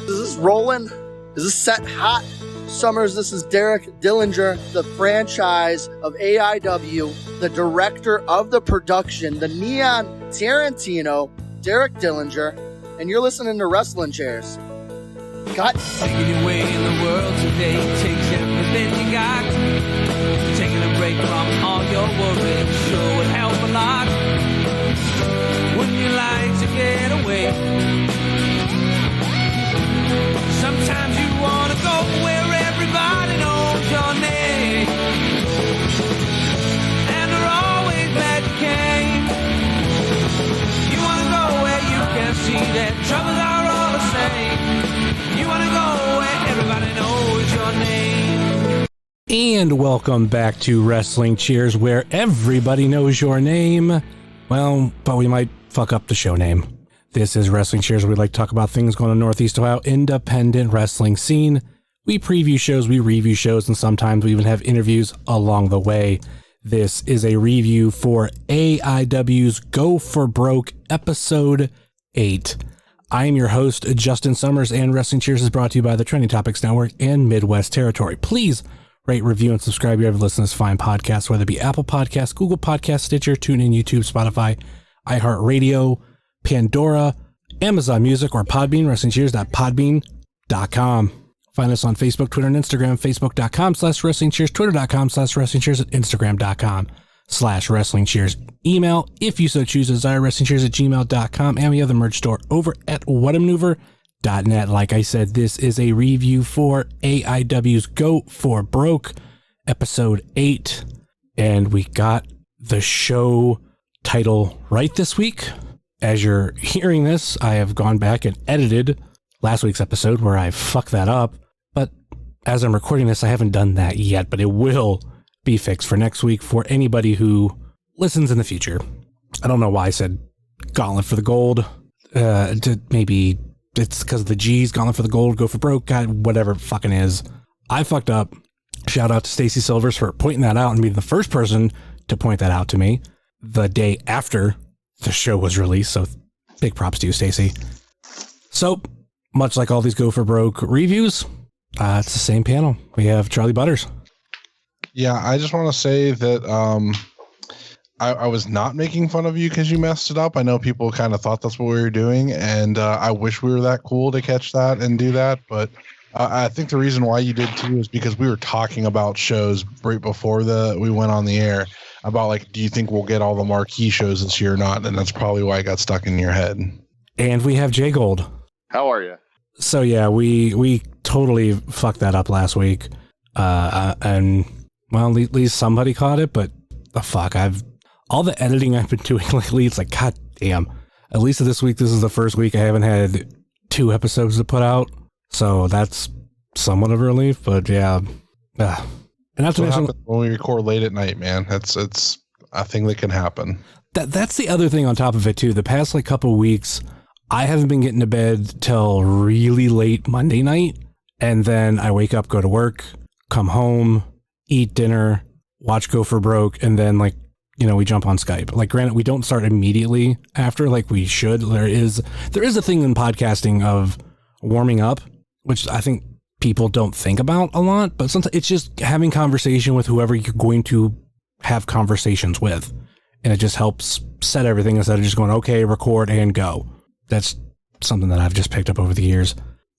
Is this rolling? Is this set hot? Summers, this is Derek Dillinger, the franchise of AIW, the director of the production, the Neon Tarantino, Derek Dillinger, and you're listening to Wrestling Chairs. Cut. Taking your way in the world today takes everything you got. Taking a break from all your worries sure would help a lot. Wouldn't you like to get away? Sometimes you want to go where everybody knows your name, and they're always glad you came. You want to go where you can see that troubles are all the same. You want to go where everybody knows your name. And welcome back to Wrestling Cheers, where everybody knows your name. Well, but we might fuck up the show name. This is Wrestling Cheers, where we like to talk about things going on in Northeast Ohio independent wrestling scene. We preview shows, we review shows, and sometimes we even have interviews along the way. This is a review for AIW's Go for Broke Episode 8. I am your host, Justin Summers, and Wrestling Cheers is brought to you by the Trending Topics Network and Midwest Territory. Please rate, review, and subscribe wherever you listen to this fine podcast, whether it be Apple Podcasts, Google Podcasts, Stitcher, TuneIn, YouTube, Spotify, iHeartRadio, Pandora, Amazon Music, or Podbean, WrestlingCheers.podbean.com. Find us on Facebook, Twitter, and Instagram, Facebook.com/WrestlingCheers, Twitter.com/WrestlingCheers, and Instagram.com/WrestlingCheers. Email, if you so choose, desire WrestlingCheers@gmail.com, and we have the merch store over at whatamaneuver.net. Like I said, this is a review for AIW's Go for Broke, Episode 8, and we got the show title right this week. As you're hearing this, I have gone back and edited last week's episode where I fucked that up, but as I'm recording this, I haven't done that yet, but it will be fixed for next week for anybody who listens in the future. I don't know why I said Gauntlet for the Gold. Maybe it's because of the G's, Gauntlet for the Gold, Go for Broke, God, whatever it fucking is. I fucked up. Shout out to Stacey Silvers for pointing that out and being the first person to point that out to me the day after the show was released, so big props to you, Stacey. So, much like all these Go for Broke reviews, it's the same panel. We have Charly Butters. Yeah, I just want to say that I was not making fun of you because you messed it up. I know people kind of thought that's what we were doing, and I wish we were that cool to catch that and do that, but I think the reason why you did too is because we were talking about shows right before we went on the air about, like, do you think we'll get all the marquee shows this year or not? And that's probably why it got stuck in your head. And we have Jay Gold. How are you? So yeah, we totally fucked that up last week. And well, at least somebody caught it, but the fuck, all the editing I've been doing lately, it's like, god damn. At least this week, this is the first week I haven't had 2 episodes to put out. So that's somewhat of a relief, but yeah. And not to mention, when we record late at night, man, it's a thing that can happen. That's the other thing on top of it too. The past couple of weeks, I haven't been getting to bed till really late Monday night, and then I wake up, go to work, come home, eat dinner, watch Go for Broke, and then we jump on Skype. Like, granted, we don't start immediately after like we should. There is a thing in podcasting of warming up, which I think people don't think about a lot, but sometimes it's just having conversation with whoever you're going to have conversations with. And it just helps set everything instead of just going, okay, record and go. That's something that I've just picked up over the years.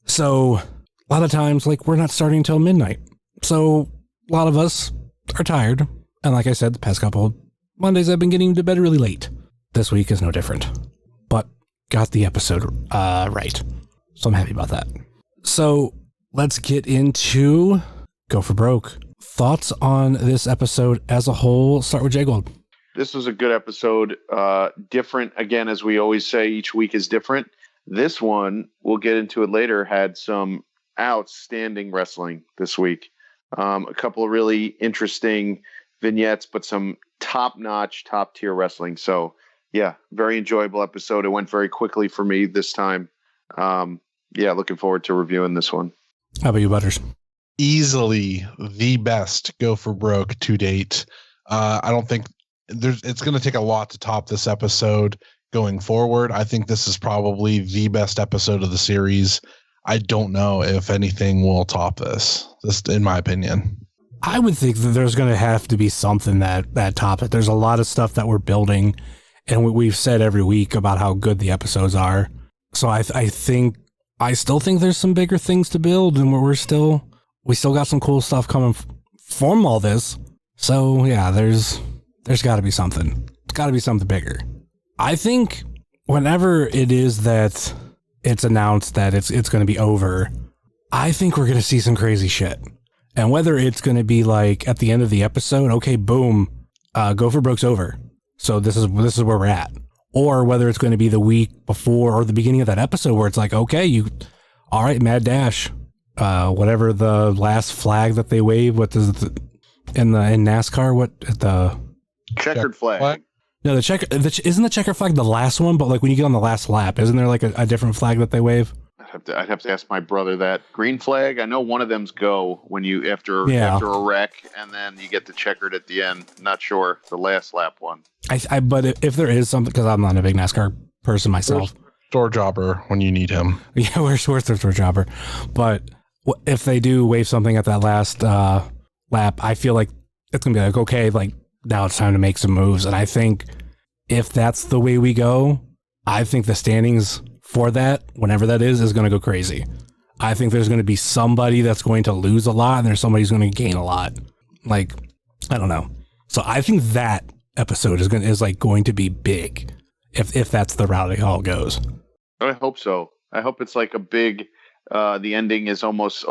So a lot of times, we're not starting until midnight. So a lot of us are tired. And like I said, the past couple of Mondays, I've been getting to bed really late. This week is no different, but got the episode right. So I'm happy about that. So let's get into Go for Broke. Thoughts on this episode as a whole? Start with Jay Gold. This was a good episode. Different, again, as we always say, each week is different. This one, we'll get into it later, had some outstanding wrestling this week. A couple of really interesting vignettes, but some top-notch, top-tier wrestling. So, yeah, very enjoyable episode. It went very quickly for me this time. Looking forward to reviewing this one. How about you, Butters? Easily the best Go for Broke to date. I don't think it's going to take a lot to top this episode going forward. I think this is probably the best episode of the series. I don't know if anything will top this. Just in my opinion. I would think that there's going to have to be something that top it. There's a lot of stuff that we're building, and we've said every week about how good the episodes are. So I still think there's some bigger things to build, and we still got some cool stuff coming from all this. So yeah, there's got to be something. It's got to be something bigger. I think whenever it is that it's announced that it's going to be over, I think we're going to see some crazy shit. And whether it's going to be like at the end of the episode, okay, boom, Gopher Broke's over. So this is where we're at. Or whether it's going to be the week before or the beginning of that episode where it's like, okay, all right, Mad Dash, whatever the last flag that they wave, what does it, in NASCAR, what the checkered flag? No, isn't the checker flag the last one? But like when you get on the last lap, isn't there like a different flag that they wave? I'd have to ask my brother that. Green flag, I know one of them's go when you after a wreck, and then you get the checkered at the end. Not sure the last lap one. But if there is something, because I'm not a big NASCAR person myself. Door jobber when you need him. Yeah, where's the door jobber? But if they do wave something at that last lap, I feel like it's gonna be like, okay, like now it's time to make some moves. And I think if that's the way we go, I think the standings for that, whenever that is going to go crazy. I think there's going to be somebody that's going to lose a lot, and there's somebody who's going to gain a lot. Like, I don't know. So I think that episode is going to be big, if that's the route it all goes. I hope so. I hope it's like a big. The ending is almost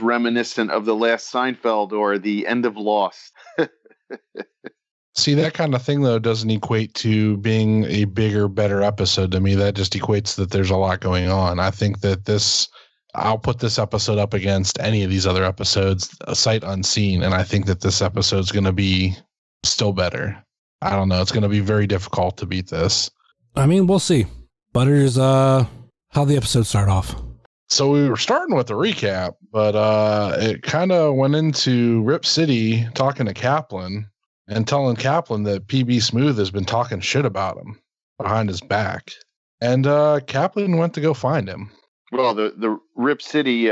reminiscent of the last Seinfeld or the end of Lost. See, that kind of thing, though, doesn't equate to being a bigger, better episode to me. That just equates that there's a lot going on. I think that I'll put this episode up against any of these other episodes, sight unseen, and I think that this episode's going to be still better. I don't know. It's going to be very difficult to beat this. I mean, we'll see. Butters, how'd the episode start off? So we were starting with a recap, but it kind of went into Rip City talking to Kaplan and telling Kaplan that PB Smooth has been talking shit about him behind his back. And Kaplan went to go find him. Well, the Rip City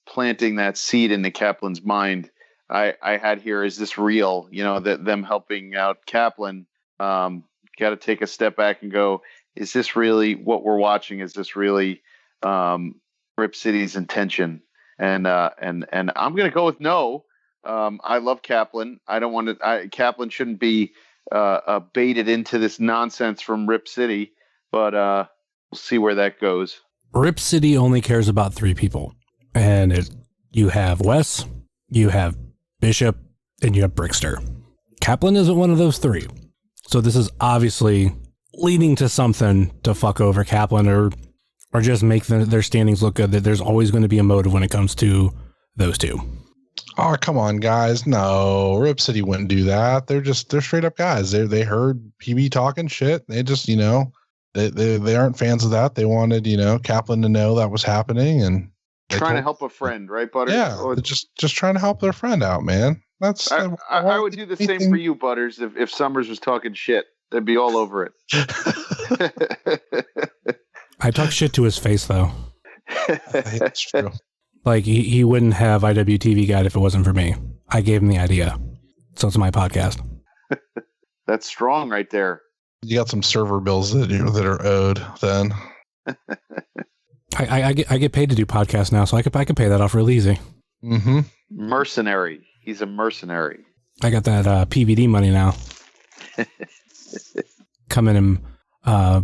planting that seed into Kaplan's mind, I had here, is this real? You know, that them helping out Kaplan, got to take a step back and go, is this really what we're watching? Is this really Rip City's intention? And I'm going to go with no. I love Kaplan. I don't want to. Kaplan shouldn't be baited into this nonsense from Rip City, but we'll see where that goes. Rip City only cares about 3 people, and you have Wes, you have Bishop, and you have Brickster. Kaplan isn't one of those 3, so this is obviously leading to something to fuck over Kaplan or just make their standings look good. That there's always going to be a motive when it comes to those 2. Oh, come on, guys. No, Rip City wouldn't do that. They're straight up guys. They heard PB talking shit. They just, they aren't fans of that. They wanted, Kaplan to know that was happening, and trying to help a friend, right, Butters? Yeah, just trying to help their friend out, man. That's I would do the same for you, Butters. If Summers was talking shit, they'd be all over it. I talk shit to his face, though. That's true. Like, he wouldn't have IWTV Guide if it wasn't for me. I gave him the idea. So it's my podcast. That's strong right there. You got some server bills that are owed then. I get paid to do podcasts now, so I could pay that off real easy. Mm-hmm. Mercenary. He's a mercenary. I got that PVD money now. Come in and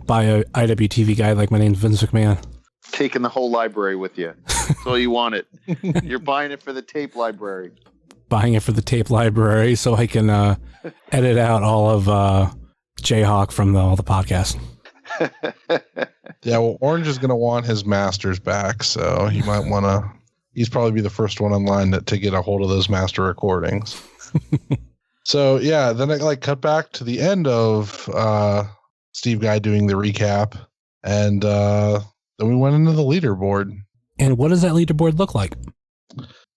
buy a IWTV Guide like my name's Vince McMahon. Taking the whole library with you. That's all you wanted. You're buying it for the tape library. Buying it for the tape library so I can edit out all of Jayhawk from all the podcasts. Yeah, well, Orange is going to want his masters back, so he might want to. He's probably be the first one online to get a hold of those master recordings. So yeah, then it cut back to the end of Steve Guy doing the recap, and then we went into the leaderboard. And what does that leaderboard look like?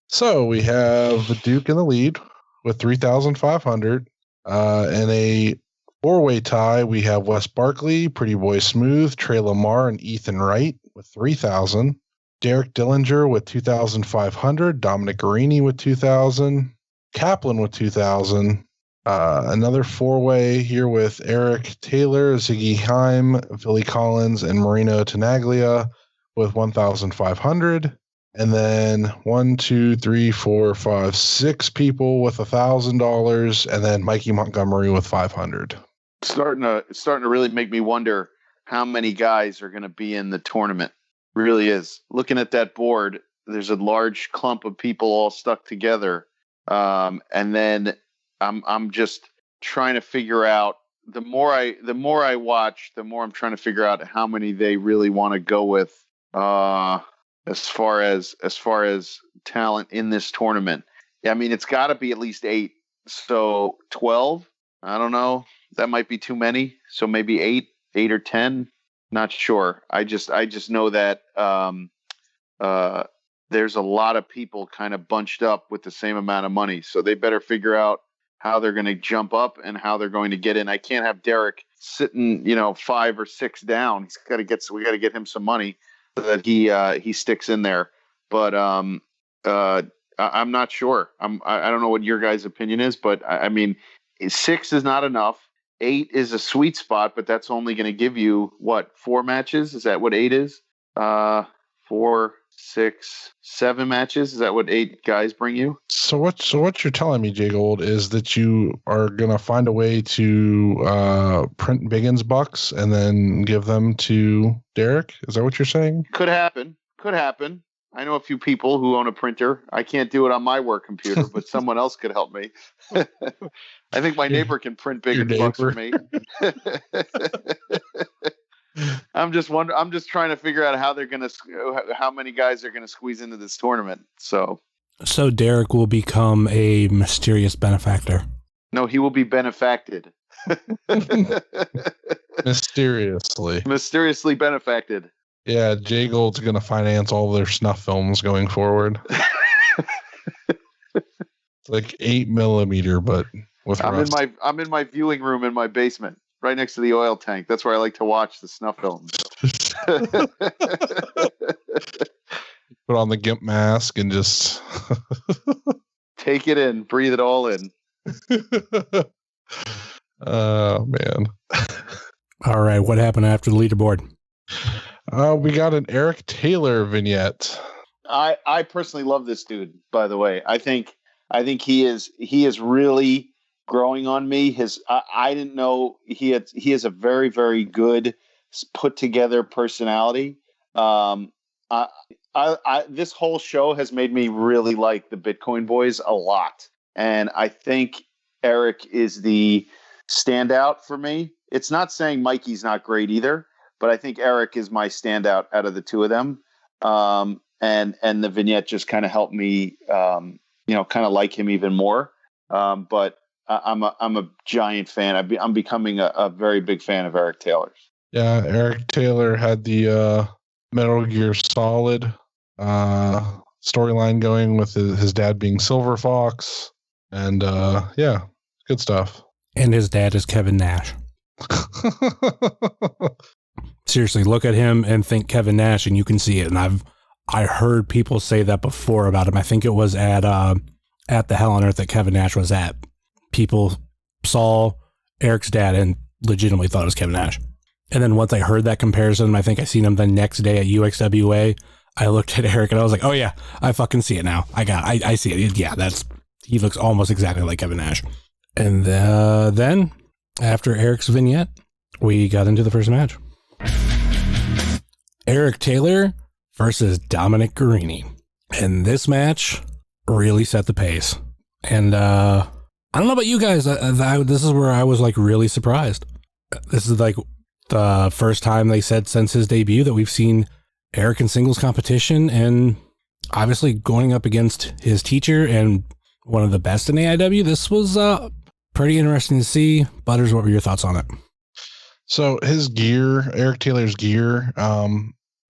So we have the Duke in the lead with 3,500. In a 4-way tie, we have Wes Barkley, Pretty Boy Smooth, Trey Lamar, and Ethan Wright with 3,000. Derek Dillinger with 2,500. Dominic Guarini with 2,000. Kaplan with 2,000. Another four-way here with Eric Taylor, Ziggy Heim, Billy Collins, and Marino Tenaglia with 1,500. And then 1, 2, 3, 4, 5, 6 people with $1,000, and then Mikey Montgomery with 500. Starting to really make me wonder how many guys are going to be in the tournament. Really is. Looking at that board, there's a large clump of people all stuck together, and then I'm just trying to figure out. The more I watch, the more I'm trying to figure out how many they really want to go with. As far as talent in this tournament. I mean, it's got to be at least 8. So 12, I don't know. That might be too many. So maybe 8 or 10. Not sure. I just know that there's a lot of people kind of bunched up with the same amount of money. So they better figure out how they're going to jump up and how they're going to get in. I can't have Derek sitting, 5 or 6 down. We got to get him some money so that he sticks in there. But I'm not sure. I don't know what your guys' opinion is, but I mean, 6 is not enough. 8 is a sweet spot, but that's only going to give you 4 matches? Is that what 8 is? 4, 6, 7 matches. Is that what 8 guys bring you? So what you're telling me, Jay Gold, is that you are gonna find a way to print Biggins bucks and then give them to Derek? Is that what you're saying? Could happen. I know a few people who own a printer. I can't do it on my work computer, but someone else could help me. I think my neighbor can print Biggins bucks for me. I'm just trying to figure out how many guys are gonna squeeze into this tournament. So Derek will become a mysterious benefactor. No, he will be benefacted. Mysteriously benefacted. Yeah, Jay Gold's gonna finance all their snuff films going forward. It's like 8mm, but with rust. I'm in my viewing room in my basement, right next to the oil tank. That's where I like to watch the snuff films. Put on the GIMP mask and just take it in, breathe it all in. Oh man. All right, what happened after the leaderboard? We got an Eric Taylor vignette. I personally love this dude, by the way. I think he is really growing on me. I didn't know he has a very, very good put together personality. This whole show has made me really like the Bitcoin Boys a lot. And I think Eric is the standout for me. It's not saying Mikey's not great either, but I think Eric is my standout out of the two of them. And the vignette just kind of helped me, kind of like him even more. But I'm a giant fan. I'm becoming a very big fan of Eric Taylor's. Yeah, Eric Taylor had the Metal Gear Solid storyline going with his dad being Silver Fox. And yeah, good stuff. And his dad is Kevin Nash. Seriously, look at him and think Kevin Nash and you can see it. And I heard people say that before about him. I think it was at the Hell on Earth that Kevin Nash was at. People saw Eric's dad and legitimately thought it was Kevin Nash. And then once I heard that comparison, I think I seen him the next day at UXWA. I looked at Eric and I was like, oh yeah, I fucking see it now. I see it. Yeah, he looks almost exactly like Kevin Nash. And then after Eric's vignette, we got into the first match. Eric Taylor versus Dominic Guarini. And this match really set the pace. And I don't know about you guys. This is where I was like really surprised. This is like the first time they said since his debut that we've seen Eric in singles competition, and obviously going up against his teacher and one of the best in AIW. This was pretty interesting to see. Butters, what were your thoughts on it? So his gear, Eric Taylor's gear,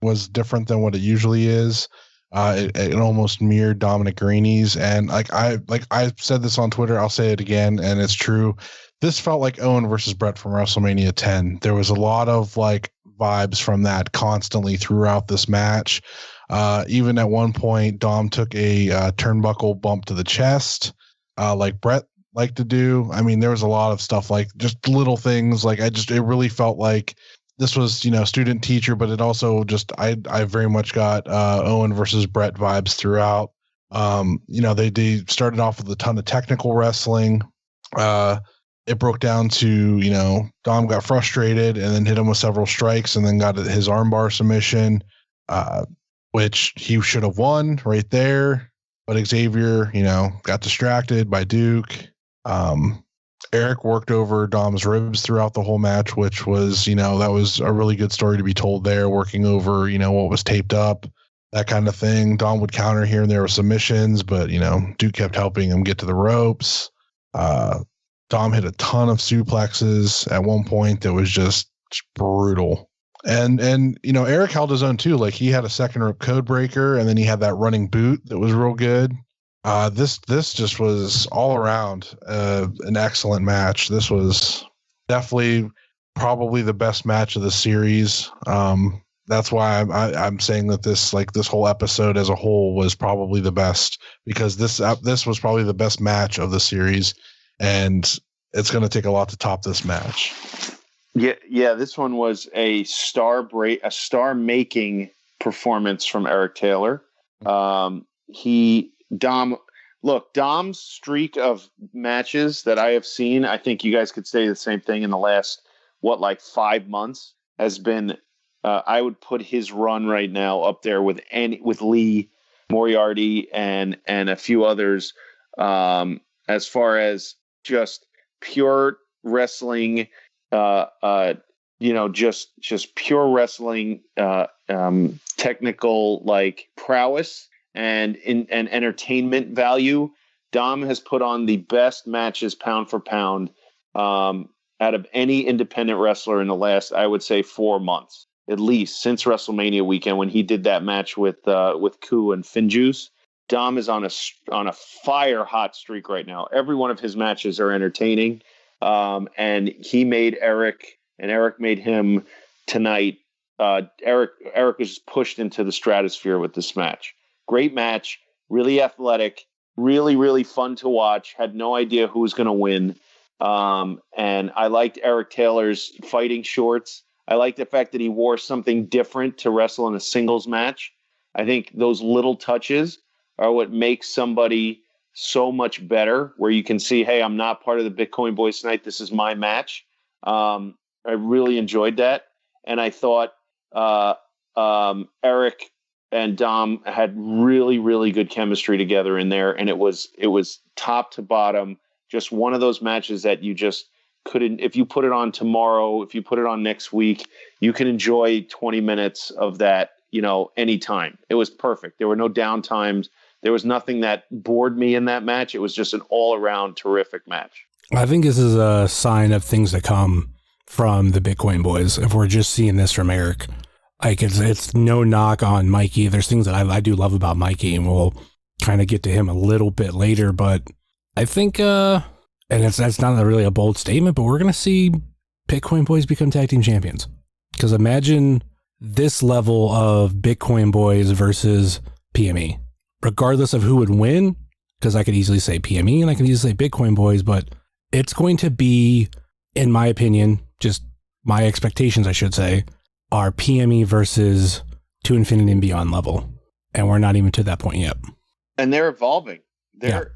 was different than what it usually is. It almost mirrored Dominic Guarini's, and I said this on Twitter. I'll say it again, and it's true. This felt like Owen versus Brett from WrestleMania 10. There was a lot of like vibes from that constantly throughout this match. Even at one point, Dom took a turnbuckle bump to the chest, like Brett liked to do. I mean, there was a lot of stuff, like just little things. Like it really felt like this was, student teacher, but it also just, I very much got Owen versus Brett vibes throughout. They started off with a ton of technical wrestling. It broke down to, Dom got frustrated and then hit him with several strikes and then got his armbar submission, which he should have won right there. But Xavier, got distracted by Duke. Eric worked over Dom's ribs throughout the whole match, which was, that was a really good story to be told there, working over, what was taped up, that kind of thing. Dom would counter here and there with submissions, but, Duke kept helping him get to the ropes. Dom hit a ton of suplexes at one point that was just brutal. And Eric held his own too. Like he had a second rope code breaker and then he had that running boot that was real good. This just was all around an excellent match. This was definitely probably the best match of the series. That's why I'm saying that this whole episode as a whole was probably the best, because this was probably the best match of the series, and it's going to take a lot to top this match. Yeah. This one was a star-making performance from Eric Taylor. Dom's streak of matches that I have seen, I think you guys could say the same thing in the last, 5 months, has been, I would put his run right now up there with Lee Moriarty and a few others, as far as just pure wrestling, just pure wrestling, technical prowess and entertainment value. Dom has put on the best matches pound for pound out of any independent wrestler in the last, I would say, 4 months, at least since WrestleMania weekend when he did that match with Koo and Finjuice. Dom is on a fire hot streak right now. Every one of his matches are entertaining, and he made Eric, and Eric made him tonight. Eric was just pushed into the stratosphere with this match. Great match, really athletic, really, really fun to watch. Had no idea who was going to win. And I liked Eric Taylor's fighting shorts. I liked the fact that he wore something different to wrestle in a singles match. I think those little touches are what makes somebody so much better, where you can see, hey, I'm not part of the Bitcoin Boys tonight. This is my match. I really enjoyed that. And I thought Eric and Dom had really, really good chemistry together in there. And it was top to bottom, just one of those matches that you just couldn't, if you put it on tomorrow, if you put it on next week, you can enjoy 20 minutes of that, anytime. It was perfect. There were no downtimes. There was nothing that bored me in that match. It was just an all around terrific match. I think this is a sign of things to come from the Bitcoin Boys. If we're just seeing this from Eric, it's no knock on Mikey. There's things that I do love about Mikey, and we'll kind of get to him a little bit later. But I think, and that's not really a bold statement, but we're going to see Bitcoin Boys become tag team champions. Because imagine this level of Bitcoin Boys versus PME, regardless of who would win. Because I could easily say PME and I could easily say Bitcoin Boys, but it's going to be, in my opinion, just my expectations, I should say, are PME versus To Infinity and Beyond level. And we're not even to that point yet. And they're evolving.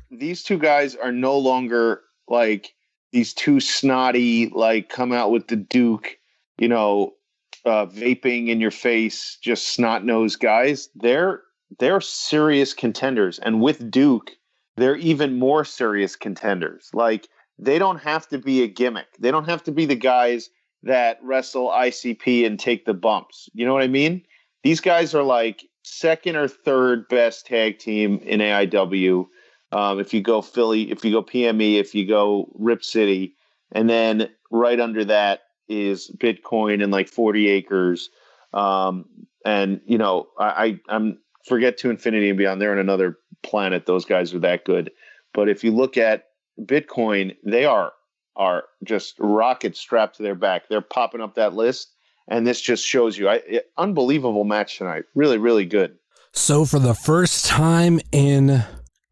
These two guys are no longer like these two snotty, come out with the Duke, vaping in your face, just snot-nosed guys. They're serious contenders. And with Duke, they're even more serious contenders. They don't have to be a gimmick. They don't have to be the guys that wrestle ICP and take the bumps. You know what I mean? These guys are second or third best tag team in AIW. If you go Philly, if you go PME, if you go Rip City, and then right under that is Bitcoin and 40 Acres. I'm forget To Infinity and Beyond. They're on another planet. Those guys are that good. But if you look at Bitcoin, they are just rockets strapped to their back. They're popping up that list. And this just shows you, unbelievable match tonight. Really, really good. So for the first time in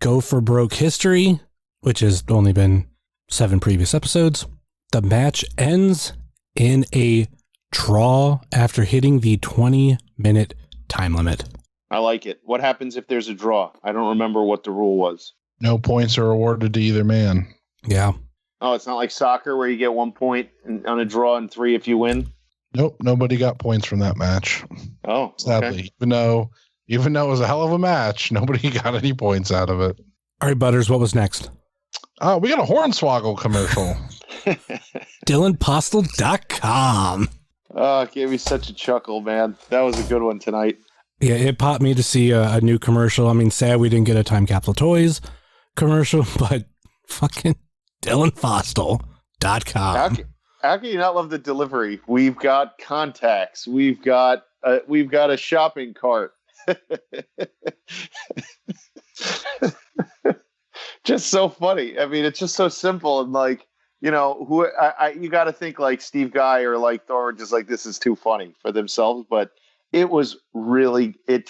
Go for Broke history, which has only been 7 previous episodes, the match ends in a draw after hitting the 20-minute time limit. I like it. What happens if there's a draw? I don't remember what the rule was. No points are awarded to either man. Yeah. Oh, it's not like soccer where you get 1 point on a draw and 3 if you win? Nope, nobody got points from that match. Oh, okay. Sadly, even though it was a hell of a match, nobody got any points out of it. All right, Butters, what was next? We got a Hornswoggle commercial. DylanPostel.com. Oh, it gave me such a chuckle, man. That was a good one tonight. Yeah, it popped me to see a new commercial. I mean, sad we didn't get a Time Capsule Toys commercial, but fucking DylanPostel.com. How can you not love the delivery? We've got contacts. We've got a shopping cart. Just so funny. I mean, it's just so simple and like, you know, you got to think like Steve Guy or like Thor, just like this is too funny for themselves. But it was really, it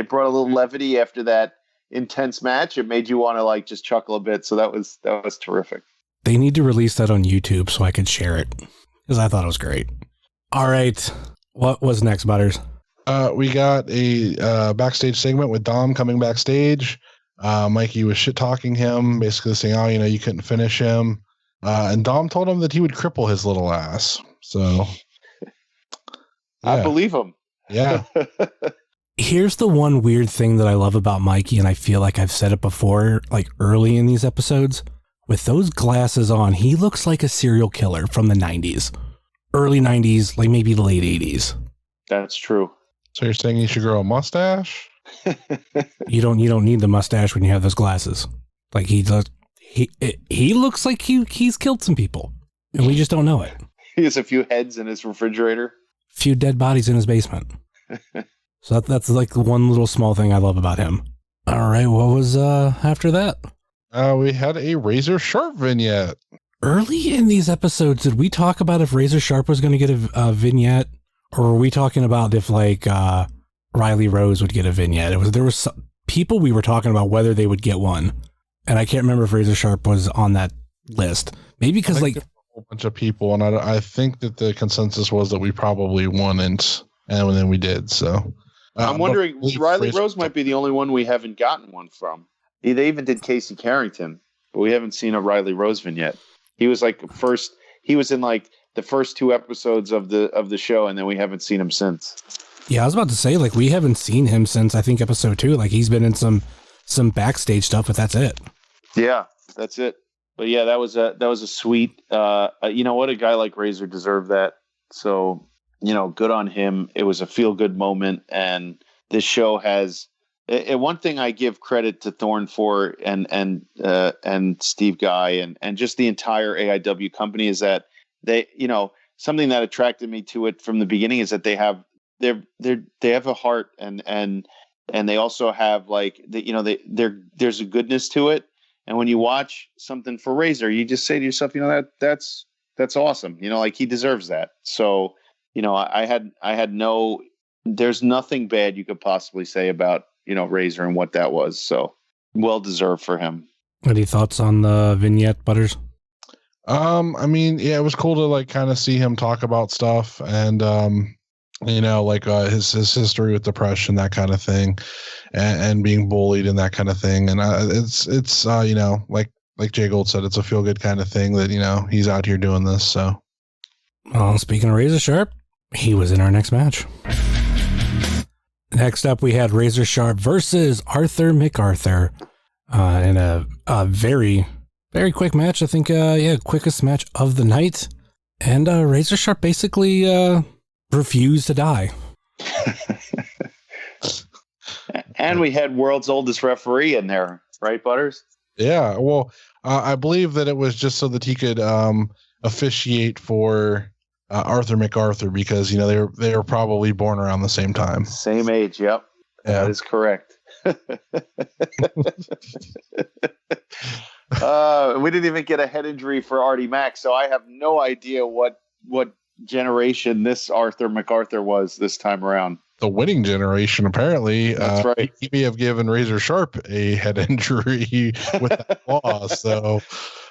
brought a little levity after that intense match. It made you want to like just chuckle a bit. So that was terrific. They need to release that on YouTube so I could share it because I thought it was great. All right. What was next, Butters? We got a backstage segment with Dom coming backstage. Mikey was shit-talking him, basically saying, oh, you know, you couldn't finish him. And Dom told him that he would cripple his little ass. So, yeah. I believe him. Yeah. Here's the one weird thing that I love about Mikey, and I feel like I've said it before, like early in these episodes. With those glasses on, he looks like a serial killer from the 90s. Early 90s, like maybe the late 80s. That's true. So you're saying he should grow a mustache? You don't need the mustache when you have those glasses. Like he looks like he's killed some people, and we just don't know it. He has a few heads in his refrigerator. Few dead bodies in his basement. So that's like the one little small thing I love about him. All right, what was after that? We had a Razor Sharp vignette. Early in these episodes, did we talk about if Razor Sharp was going to get a vignette, or were we talking about if like Riley Rose would get a vignette? There was some people we were talking about whether they would get one, and I can't remember if Razor Sharp was on that list. Maybe because like a whole bunch of people, and I think that the consensus was that we probably wouldn't, and then we did. So I'm wondering, Riley Rose might be the only one we haven't gotten one from. They even did Casey Carrington, but we haven't seen a Riley Rose vignette. He was like he was in like the first 2 episodes of the show, and then we haven't seen him since. Yeah, I was about to say, like, we haven't seen him since, I think, episode 2. Like, he's been in some backstage stuff, but that's it. Yeah, that's it. But yeah, that was a sweet, you know what? A guy like Razor deserved that. So, you know, good on him. It was a feel-good moment, and this show has... one thing I give credit to Thorne for and Steve Guy and just the entire AIW company is that they, you know, something that attracted me to it from the beginning is that they have a heart and they also have like there's a goodness to it. And when you watch something for Razor, you just say to yourself, you know, that's awesome. You know, like he deserves that. So, you know, there's nothing bad you could possibly say about, you know, Razor and what that was. So well deserved for him. Any thoughts on the vignette, Butters? I mean, yeah, it was cool to like kind of see him talk about stuff and, you know, like his history with depression, that kind of thing, and being bullied and that kind of thing. And it's you know, like Jay Gold said, it's a feel good kind of thing that, you know, he's out here doing this. So, speaking of Razor Sharp, he was in our next match. Next up, we had Razor Sharp versus Arthur Macarthur in a very, very quick match. I think, quickest match of the night. And Razor Sharp basically refused to die. And we had world's oldest referee in there, right, Butters? Yeah, well, I believe that it was just so that he could officiate for Arthur Macarthur because, you know, they were probably born around the same time. Same age, yep. Yeah. That is correct. We didn't even get a head injury for Artie Mack, so I have no idea what generation this Arthur Macarthur was this time around. The winning generation, apparently. That's right. He may have given Razor Sharp a head injury with that loss. So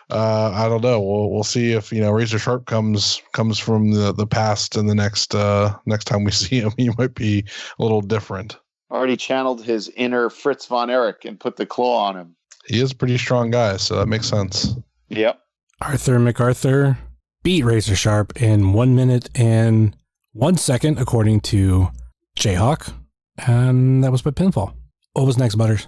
I don't know. We'll see if Razor Sharp comes from the past, and the next time we see him, he might be a little different. Already channeled his inner Fritz von Erich and put the claw on him. He is a pretty strong guy, so that makes sense. Yep. Arthur Macarthur beat Razor Sharp in 1 minute and 1 second, according to Jayhawk, and that was by pinfall. What was next, Butters?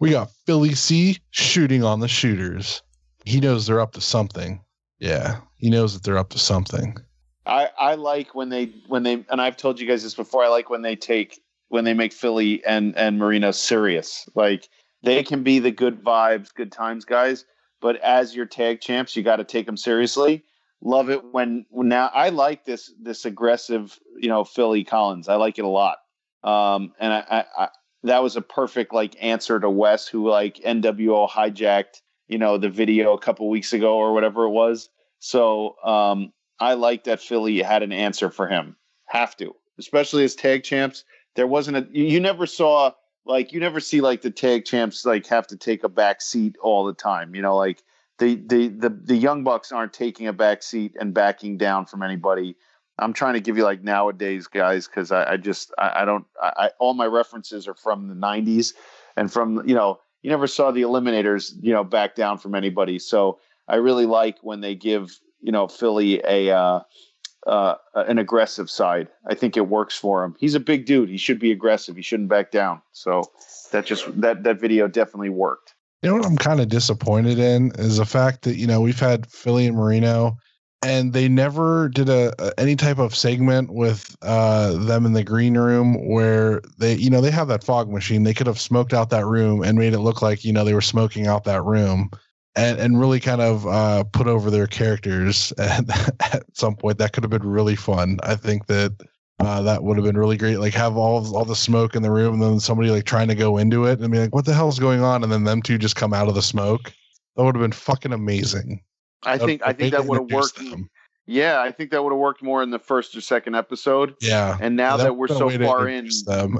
We got Philly C shooting on the shooters. He knows they're up to something. Yeah, he knows that they're up to something. I like when they and I've told you guys this before. I like when they make Philly and Marino serious. Like, they can be the good vibes, good times guys, but as your tag champs, you got to take them seriously. Love it when now I like this aggressive, Philly Collins. I like it a lot. And I that was a perfect answer to Wes, who NWO hijacked, the video a couple weeks ago or whatever it was. So I like that Philly had an answer for him. Have to, especially as tag champs. There wasn't you never saw you never see the tag champs have to take a back seat all the time. The Young Bucks aren't taking a back seat and backing down from anybody. I'm trying to give you nowadays guys, because I don't all my references are from the 90s and from you never saw the Eliminators back down from anybody. So I really like when they give Philly an aggressive side. I think it works for him. He's a big dude. He should be aggressive. He shouldn't back down. So that video definitely worked. You know what I'm kind of disappointed in is the fact that, we've had Philly and Marino, and they never did any type of segment with them in the green room where they have that fog machine. They could have smoked out that room and made it look like, they were smoking out that room, and really kind of put over their characters at some point. That could have been really fun. I think that that would have been really great. Have all the smoke in the room, and then somebody trying to go into it and be like, what the hell's going on? And then them two just come out of the smoke. That would have been fucking amazing. I think that would have worked. Yeah, I think that would have worked more in the first or second episode. Yeah. And now that we're so far in, them.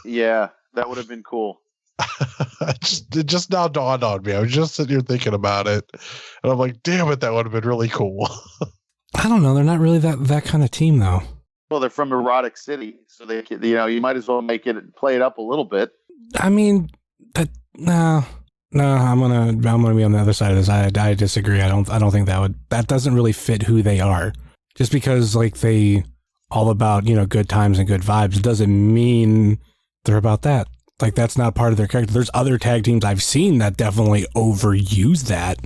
Yeah, that would have been cool. It just now dawned on me. I was just sitting here thinking about it, and I'm like, damn it, that would have been really cool. I don't know. They're not really that kind of team, though. Well, they're from Erotic City, so they you might as well play it up a little bit. I mean, no, I'm gonna be on the other side of this. I disagree. I don't think that doesn't really fit who they are. Just because they all about good times and good vibes doesn't mean they're about that. That's not part of their character. There's other tag teams I've seen that definitely overuse that.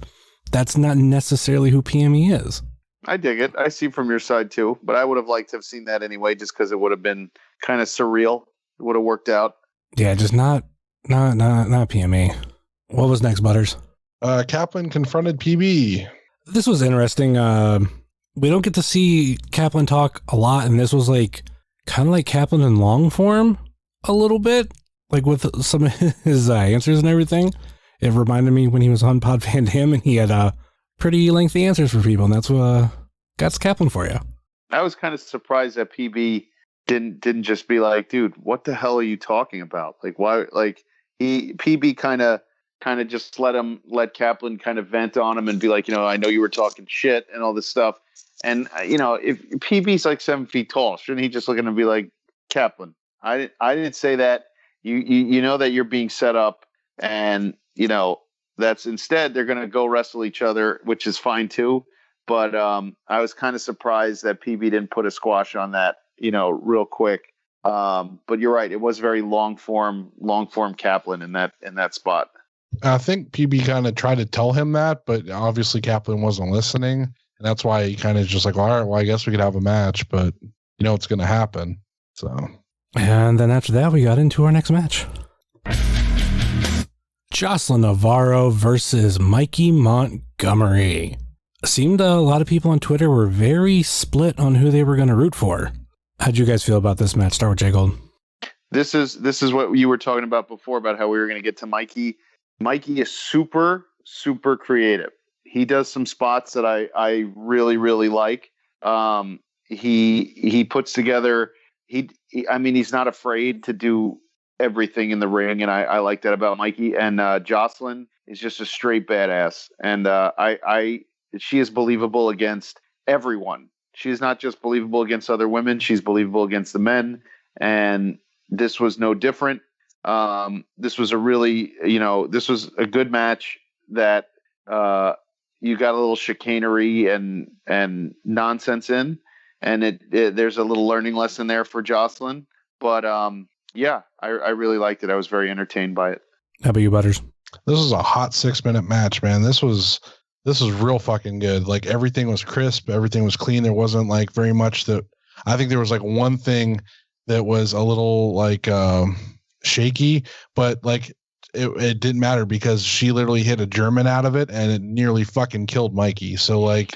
That's not necessarily who PME is. I dig it. I see from your side too, but I would have liked to have seen that anyway, just because it would have been kind of surreal. It would have worked out. Yeah, just not PME. What was next, Butters? Kaplan confronted PB. This was interesting. We don't get to see Kaplan talk a lot, and this was kind of like Kaplan in long form a little bit, with some of his answers and everything. It reminded me when he was on Pod Van Dam, and he had pretty lengthy answers for people, and that's Kaplan for you. I was kind of surprised that PB didn't just be like, dude, what the hell are you talking about? Why? PB kind of just let Kaplan kind of vent on him and be like, I know you were talking shit and all this stuff. And if PB's 7 feet tall, shouldn't he just look at him and be like, Kaplan, I didn't say that. You know that you're being set up, and that's instead they're going to go wrestle each other, which is fine too. But I was kind of surprised that PB didn't put a squash on that, real quick. But you're right; it was very long form Kaplan in that spot. I think PB kind of tried to tell him that, but obviously Kaplan wasn't listening, and that's why he kind of just all right, well, I guess we could have a match, but it's going to happen. So, and then after that, we got into our next match. Jocelyn Navarro versus Mikey Montgomery. Seemed a lot of people on Twitter were very split on who they were going to root for. How'd you guys feel about this match? Start with Jay Gold. This is what you were talking about before, about how we were going to get to Mikey. Mikey is super, super creative. He does some spots that I really, really like. he puts together. I mean, he's not afraid to do everything in the ring, and I like that about Mikey. And Jocelyn is just a straight badass, and she is believable against everyone. She is not just believable against other women; she's believable against the men, and this was no different. This was this was a good match that you got a little chicanery and nonsense in, and there's a little learning lesson there for Jocelyn. But yeah, I really liked it. I was very entertained by it. How about you, Butters? This was a hot 6-minute match, man. This was real fucking good. Like, everything was crisp, everything was clean. There wasn't like very much that. I think there was like one thing that was a little like shaky, but like it didn't matter because she literally hit a German out of it and it nearly fucking killed Mikey. So like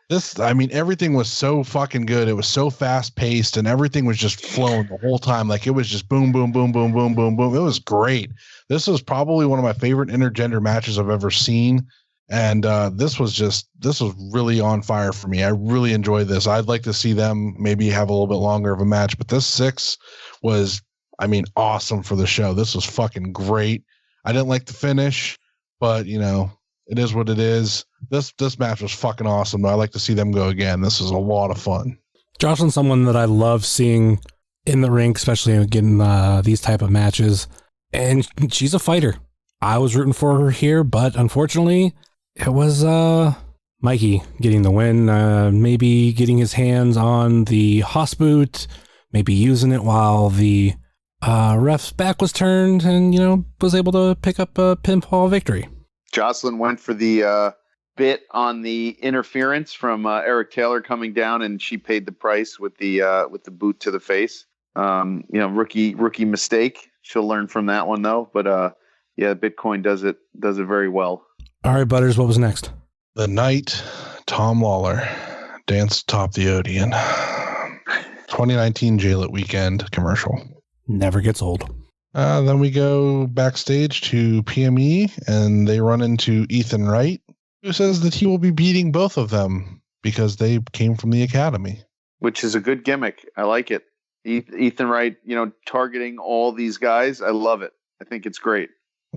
everything was so fucking good. It was so fast paced and everything was just flowing the whole time. Like, it was just boom, boom, boom, boom, boom, boom, boom. It was great. This was probably one of my favorite intergender matches I've ever seen. And this was really on fire for me. I really enjoyed this. I'd like to see them maybe have a little bit longer of a match, but this 6 was, awesome for the show. This was fucking great. I didn't like the finish, but it is what it is. This match was fucking awesome. I'd like to see them go again. This was a lot of fun. Jocelyn's someone that I love seeing in the ring, especially getting these type of matches. And she's a fighter. I was rooting for her here, but unfortunately, it was Mikey getting the win. Maybe getting his hands on the Haas boot, maybe using it while the ref's back was turned, and was able to pick up a pinfall victory. Jocelyn went for the bit on the interference from Eric Taylor coming down, and she paid the price with the boot to the face. Rookie mistake. She'll learn from that one though. But yeah, Bitcoin does it very well. All right, Butters, what was next? The night Tom Lawler danced atop the Odeon. 2019 Jail It Weekend commercial. Never gets old. Then we go backstage to PME, and they run into Ethan Wright, who says that he will be beating both of them because they came from the academy. Which is a good gimmick. I like it. Ethan Wright, targeting all these guys. I love it. I think it's great.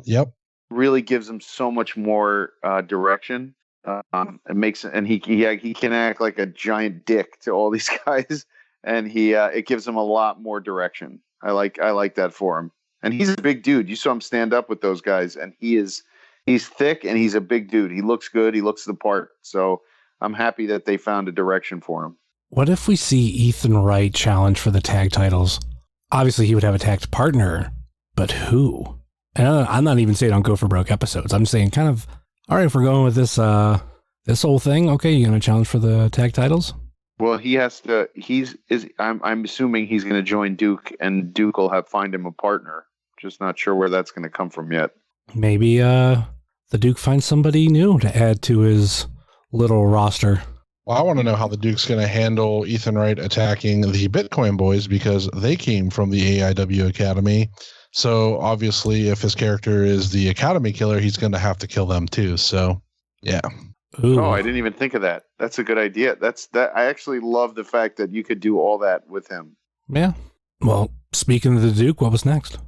Yep. Really gives them so much more direction. He can act like a giant dick to all these guys, and it gives them a lot more direction. I like that for him. And he's a big dude. You saw him stand up with those guys, and he's thick and he's a big dude. He looks good. He looks the part. So I'm happy that they found a direction for him. What if we see Ethan Wright challenge for the tag titles? Obviously, he would have a tag partner, but who? And I'm not even saying on Go for Broke episodes. I'm saying kind of, all right, if we're going with this whole thing, okay, you're going to challenge for the tag titles? Well, he has to. I'm assuming he's going to join Duke, and Duke will find him a partner. Just not sure where that's going to come from yet. Maybe the Duke finds somebody new to add to his little roster. Well, I want to know how the Duke's going to handle Ethan Wright attacking the Bitcoin Boys because they came from the AIW Academy. So obviously, if his character is the Academy killer, he's going to have to kill them too. So, yeah. Ooh. Oh, I didn't even think of that. That's a good idea. I actually love the fact that you could do all that with him. Yeah. Well, speaking of the Duke, what was next?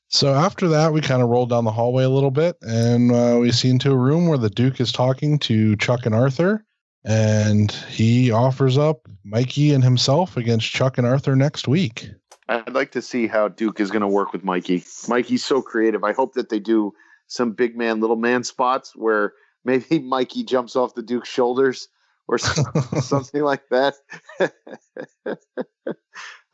So after that, we kind of rolled down the hallway a little bit, and we see into a room where the Duke is talking to Chuck and Arthur, and he offers up Mikey and himself against Chuck and Arthur next week. I'd like to see how Duke is going to work with Mikey. Mikey's so creative. I hope that they do some big man, little man spots where maybe Mikey jumps off the Duke's shoulders or something like that.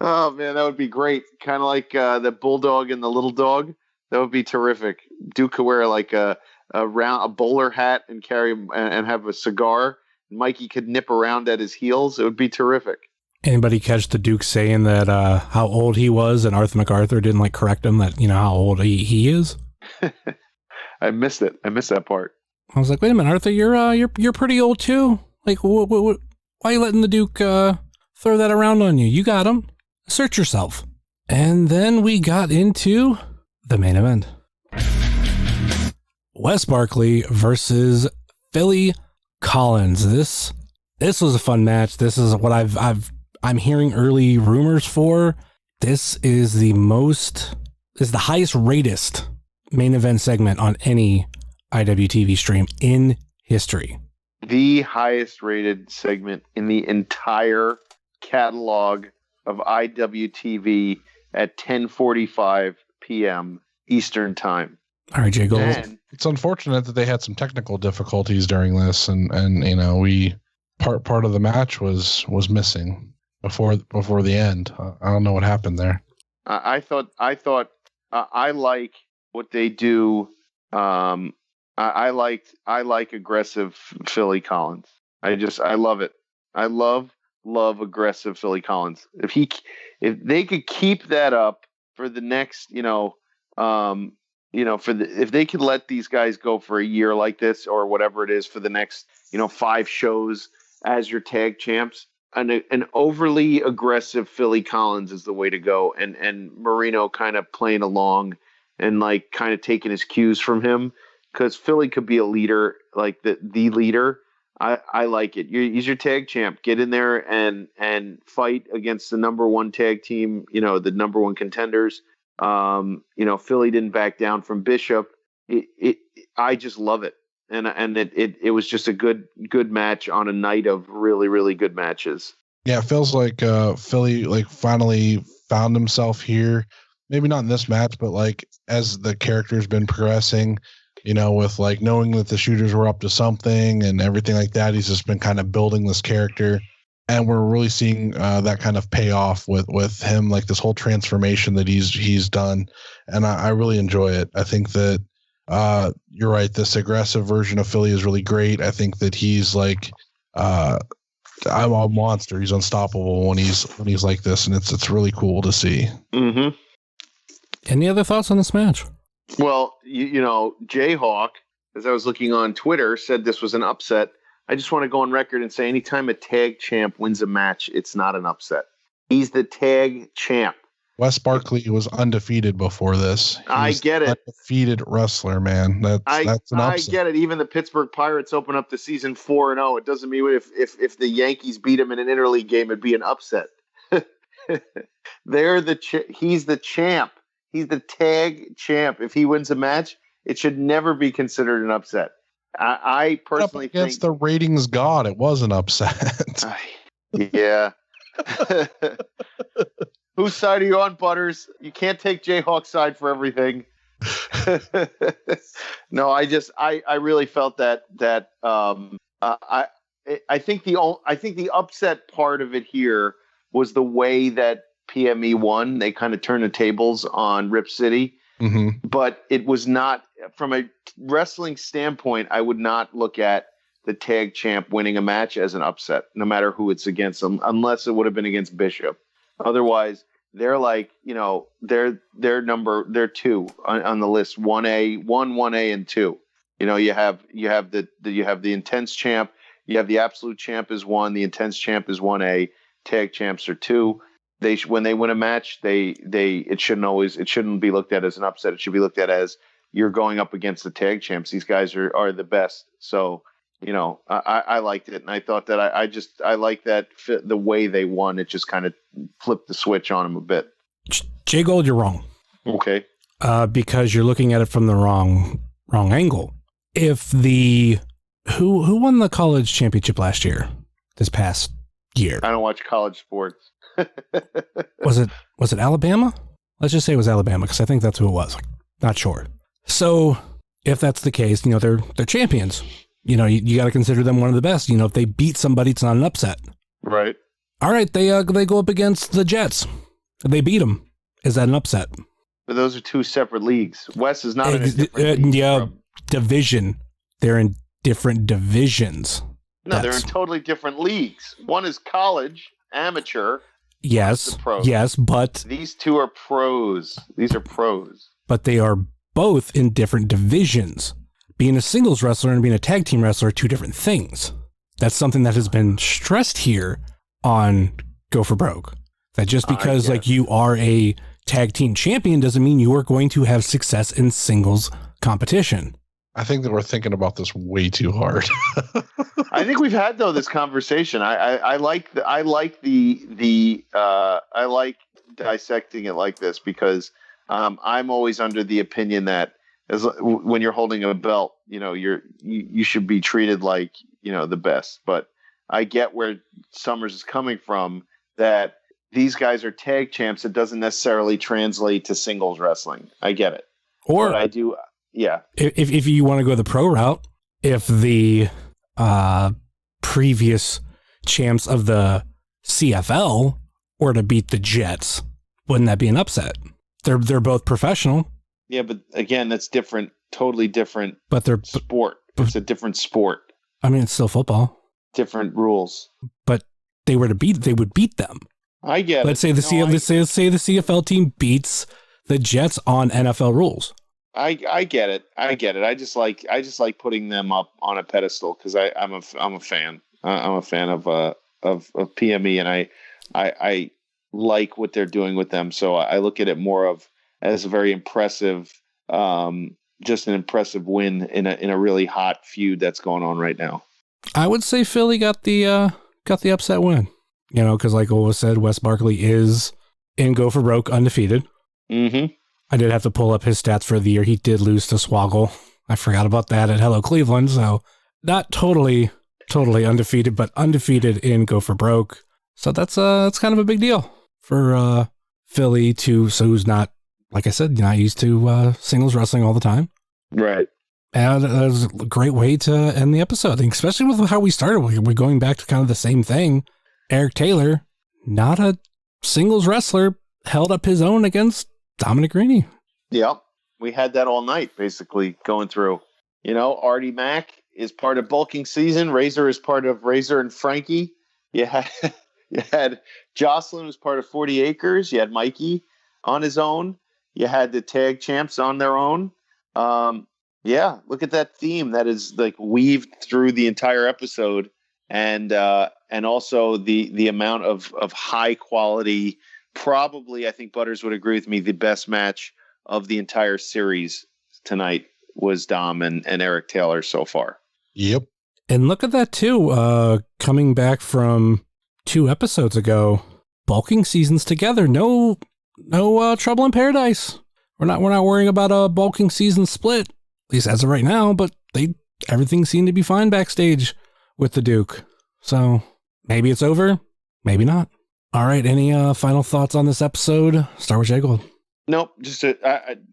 Oh, man, that would be great. Kind of like the bulldog and the little dog. That would be terrific. Duke could wear like a bowler hat and carry and have a cigar. Mikey could nip around at his heels. It would be terrific. Anybody catch the Duke saying that how old he was, and Arthur Macarthur didn't correct him that how old he is? I missed it. I missed that part. I was like, wait a minute, Arthur, you're pretty old too. Like, why are you letting the Duke throw that around on you? You got him. Assert yourself. And then we got into the main event. Wes Barkley versus Philly Collins. This This was a fun match. This is what I'm hearing early rumors for. This is the highest rated main event segment on any IWTV stream in history. The highest rated segment in the entire catalog of IWTV at 10:45 p.m. Eastern Time. All right, Jay Gold. It's unfortunate that they had some technical difficulties during this, and part of the match was missing before the end. I don't know what happened there. I thought I like what they do. I like aggressive Philly Collins. I love it. I love aggressive Philly Collins. If they could keep that up for the next, if they could let these guys go for a year like this or whatever it is for the next, 5 shows as your tag champs, an overly aggressive Philly Collins is the way to go. And Marino kind of playing along and like kind of taking his cues from him, because Philly could be a leader, like the leader. I like it. He's your tag champ. Get in there and fight against the number one tag team, the number one contenders. Philly didn't back down from Bishop. I just love it. And it was just a good match on a night of really, really good matches. Yeah, it feels like Philly like finally found himself here. Maybe not in this match, but like as the character's been progressing, with like knowing that the shooters were up to something and everything like that. He's just been kind of building this character, and we're really seeing that kind of pay off with him, like this whole transformation that he's done. And I really enjoy it. I think that you're right. This aggressive version of Philly is really great. I think that he's like, I'm a monster. He's unstoppable when he's like this. And it's really cool to see. Mm-hmm. Any other thoughts on this match? Well, Jayhawk, as I was looking on Twitter, said this was an upset. I just want to go on record and say anytime a tag champ wins a match, it's not an upset. He's the tag champ. Wes Barkley was undefeated before this. I get it. Undefeated wrestler, man. That's an upset. I get it. Even the Pittsburgh Pirates open up the season 4-0. It doesn't mean if the Yankees beat him in an interleague game, it'd be an upset. He's the champ. He's the tag champ. If he wins a match, it should never be considered an upset. I personally think against the ratings god, it was an upset. Yeah. Whose side are you on, Butters? You can't take Jayhawk's side for everything. No, I really felt that I think the upset part of it here was the way that PME won. They kind of turned the tables on Rip City. Mm-hmm. But it was not, from a wrestling standpoint, I would not look at the tag champ winning a match as an upset, no matter who it's against them, unless it would have been against Bishop. Otherwise, they're like, they're 2 on the list, 1A and 2. You have the intense champ, you have the absolute champ is 1, the intense champ is 1A, tag champs are 2. When they win a match, it shouldn't be looked at as an upset. It should be looked at as you're going up against the tag champs. These guys are the best. So, I liked it, and I thought that I like that the way they won. It just kind of flipped the switch on them a bit. Jay Gold, you're wrong. Okay. Because you're looking at it from the wrong angle. If who won the college championship last year? This past year? I don't watch college sports. Was it Alabama? Let's just say it was Alabama, because I think that's who it was. Not sure. So if that's the case, they're champions. You got to consider them one of the best. If they beat somebody, it's not an upset. Right. All right, they go up against the Jets. They beat them. Is that an upset? But those are 2 separate leagues. Wes is not in a different league. Yeah, division. They're in different divisions. No, they're in totally different leagues. One is college, amateur. Yes, but these 2 are pros. These are pros. But they are both in different divisions. Being a singles wrestler and being a tag team wrestler are 2 different things. That's something that has been stressed here on Go for Broke. That just because you are a tag team champion doesn't mean you are going to have success in singles competition. I think that we're thinking about this way too hard. I think we've had this conversation. I like dissecting it like this because I'm always under the opinion that when you're holding a belt, you should be treated like the best. But I get where Summers is coming from, that these guys are tag champs. It doesn't necessarily translate to singles wrestling. I get it. Or but I do. Yeah. If you want to go the pro route, if the previous champs of the CFL were to beat the Jets, wouldn't that be an upset? They're both professional. Yeah, but again, that's different, totally different. But they're sport. It's a different sport. I mean, it's still football. Different rules. But they would beat them. I get Let's it. Let's say the CFL team beats the Jets on NFL rules. I get it. I just like putting them up on a pedestal because I'm a fan. I'm a fan of PME, and I like what they're doing with them. So I look at it more as a very impressive, just an impressive win in a really hot feud that's going on right now. I would say Philly got the upset win. Because like Ola said, Wes Barkley is in Go for Broke undefeated. Mm-hmm. I did have to pull up his stats for the year. He did lose to Swoggle. I forgot about that at Hello Cleveland. So not totally undefeated, but undefeated in Go for Broke. So that's kind of a big deal for Philly who's not, like I said, not used to singles wrestling all the time. Right. And it was a great way to end the episode, especially with how we started. We're going back to kind of the same thing. Eric Taylor, not a singles wrestler, held up his own against Dominic Greeny. Yep. We had that all night, basically, going through. Artie Mack is part of bulking season. Razor is part of Razor and Frankie. You had Jocelyn was part of 40 Acres. You had Mikey on his own. You had the tag champs on their own. Yeah, look at that theme that is like weaved through the entire episode, and also the amount of high quality. Probably, I think Butters would agree with me, the best match of the entire series tonight was Dom and Eric Taylor so far. Yep. And look at that too. Coming back from 2 episodes ago, bulking seasons together. No trouble in paradise. We're not worrying about a bulking season split, at least as of right now. But everything seemed to be fine backstage with the Duke. So maybe it's over, maybe not. All right. Any final thoughts on this episode? Start with Jay Gold. Nope. Just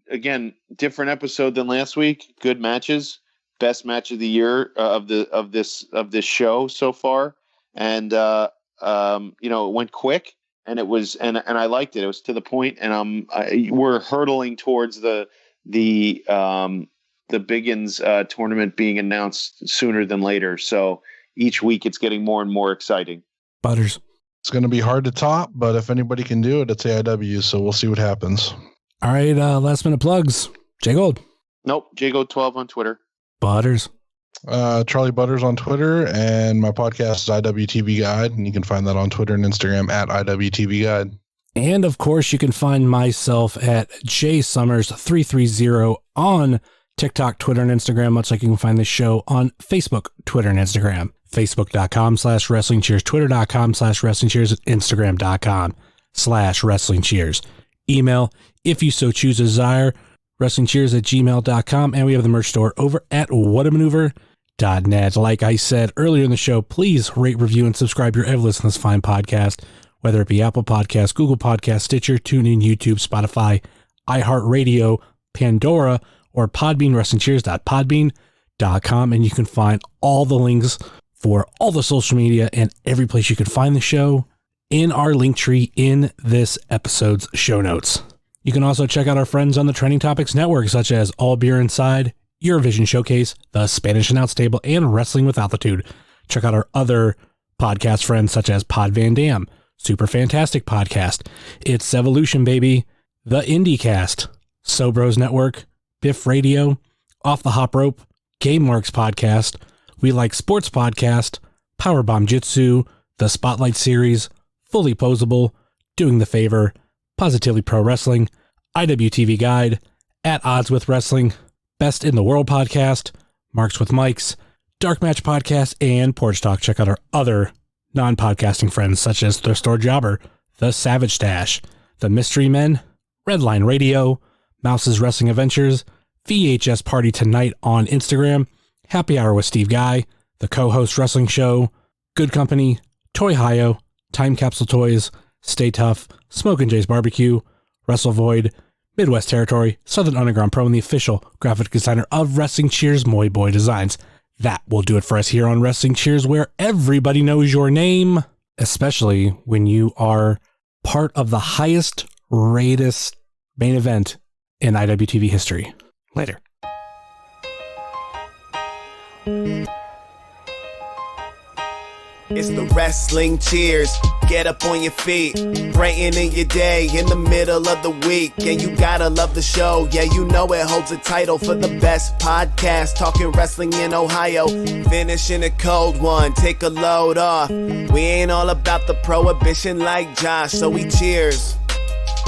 again, different episode than last week. Good matches. Best match of the year of this show so far. And it went quick, and it was and I liked it. It was to the point, and we're hurtling towards the Biggins tournament being announced sooner than later. So each week it's getting more and more exciting. Butters. It's going to be hard to top, but if anybody can do it, it's AIW, so we'll see what happens. All right, last minute plugs. Jay Gold. Nope, JGold12 on Twitter. Butters. Charly Butters on Twitter, and my podcast is IWTV Guide, and you can find that on Twitter and Instagram at IWTV Guide. And, of course, you can find myself at jsummers330 on TikTok, Twitter, and Instagram, much like you can find the show on Facebook, Twitter, and Instagram. Facebook.com/Wrestling Cheers, Twitter.com/Wrestling Cheers, Instagram.com/Wrestling Cheers. Email, if you so choose desire, WrestlingCheers@gmail.com, and we have the merch store over at whatamaneuver.net. Like I said earlier in the show, please rate, review, and subscribe your ever listen to this fine podcast, whether it be Apple Podcasts, Google Podcasts, Stitcher, TuneIn, YouTube, Spotify, iHeartRadio, Pandora, or Podbean, WrestlingCheers.podbean.com, and you can find all the links for all the social media and every place you can find the show in our link tree in this episode's show notes. You can also check out our friends on the Trending Topics Network, such as All Beer Inside, Eurovision Showcase, The Spanish Announce Table, and Wrestling with Altitude. Check out our other podcast friends, such as Pod Van Dam, Super Fantastic Podcast, It's Evolution Baby, The IndieCast, Sobros Network, Biff Radio, Off the Hop Rope, Game Marks Podcast, We Like Sports Podcast, Powerbomb Jitsu, The Spotlight Series, Fully Posable, Doing the Favor, Positively Pro Wrestling, IWTV Guide, At Odds with Wrestling, Best in the World podcast, Marks with Mikes, Dark Match podcast, and Porch Talk. Check out our other non-podcasting friends such as The Store Jobber, The Savage Stash, The Mystery Men, Redline Radio, Mouse's Wrestling Adventures, VHS Party Tonight on Instagram, Happy Hour with Steve Guy, The Co-Host Wrestling Show, Good Company, Toy Hio, Time Capsule Toys, Stay Tough, Smokin' Jay's Barbecue, Wrestle Void, Midwest Territory, Southern Underground Pro, and the official graphic designer of Wrestling Cheers, Moy Boy Designs. That will do it for us here on Wrestling Cheers, where everybody knows your name, especially when you are part of the highest rated main event in IWTV history. Later. It's the Wrestling Cheers. Get up on your feet, brightening your day in the middle of the week. Yeah, you gotta love the show. Yeah, you know it holds a title for the best podcast. Talking wrestling in Ohio. Finishing a cold one, take a load off. We ain't all about the prohibition like Josh, so we cheers.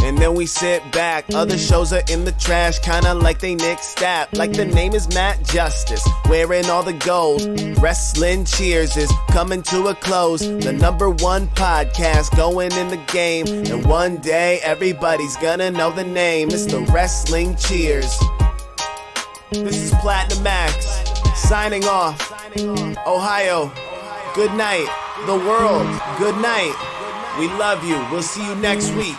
And then we sit back. Other shows are in the trash, kinda like they Nick Stapp. Like the name is Matt Justice, wearing all the gold. Wrestling Cheers is coming to a close. The #1 podcast going in the game. And one day everybody's gonna know the name. It's the Wrestling Cheers. This is Platinum Max, signing off. Ohio, good night. The world, good night. We love you. We'll see you next week.